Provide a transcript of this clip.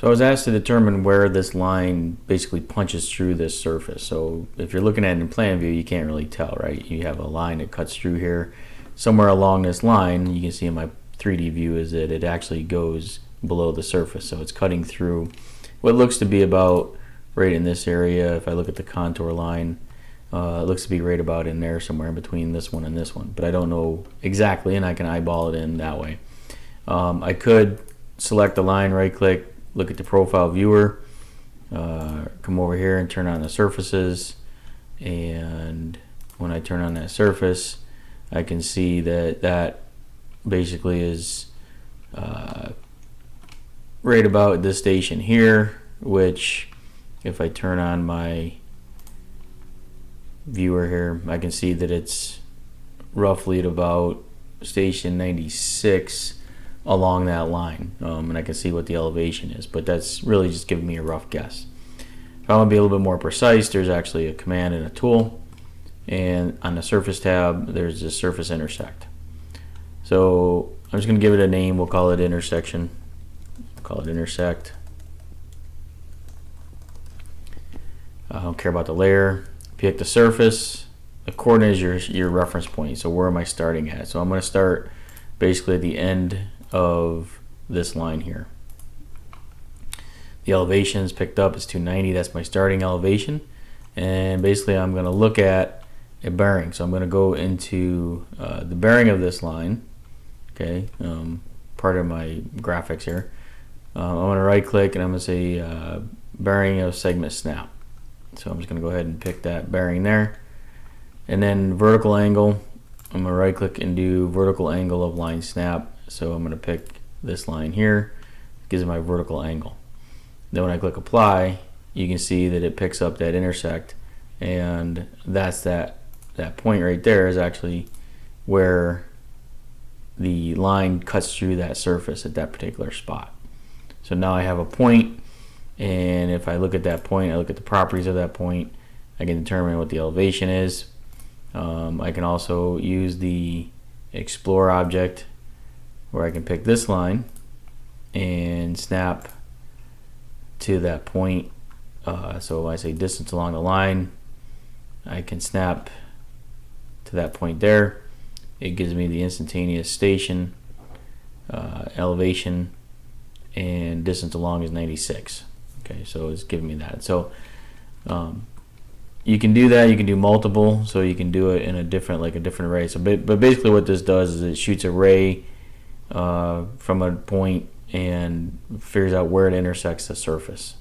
So I was asked to determine where this line basically punches through this surface. So if you're looking at it in plan view, you can't really tell, right? You have a line that cuts through here. Somewhere along this line, you can see in my 3D view is that it actually goes below the surface. So it's cutting through what looks to be about right in this area. If I look at the contour line, it looks to be right about in there somewhere in between this one and this one. But I don't know exactly, and I can eyeball it in that way. I could select the line, right click, look at the profile viewer, come over here and turn on the surfaces, and when I turn on that surface I can see that that basically is right about this station here, which if I turn on my viewer here I can see that it's roughly at about station 96 along that line, and I can see what the elevation is, but that's really just giving me a rough guess. If I want to be a little bit more precise, there's actually a command and a tool, and on the surface tab there's this surface intersect. So I'm just going to give it a name. We'll call it intersection. Call it intersect. I don't care about the layer. Pick the surface. The coordinate is your reference point. So where am I starting at? So I'm going to start basically at the end of this line here. The elevation is picked up, it's 290, that's my starting elevation, and basically I'm going to look at a bearing. So I'm going to go into the bearing of this line, okay, part of my graphics here. I'm going to right click and I'm going to say bearing of segment snap. So I'm just going to go ahead and pick that bearing there, and then vertical angle, I'm going to right click and do vertical angle of line snap. So I'm going to pick this line here, it gives it my vertical angle. Then when I click apply, you can see that it picks up that intersect, and that's that point right there is actually where the line cuts through that surface at that particular spot. So now I have a point, and if I look at that point, I look at the properties of that point, I can determine what the elevation is. I can also use the explore object where I can pick this line and snap to that point. So I say distance along the line, I can snap to that point there. It gives me the instantaneous station, elevation, and distance along is 96. Okay, so it's giving me that. So you can do that. You can do multiple, so you can do it in a different array. So, but basically, what this does is it shoots a ray from a point and figures out where it intersects the surface.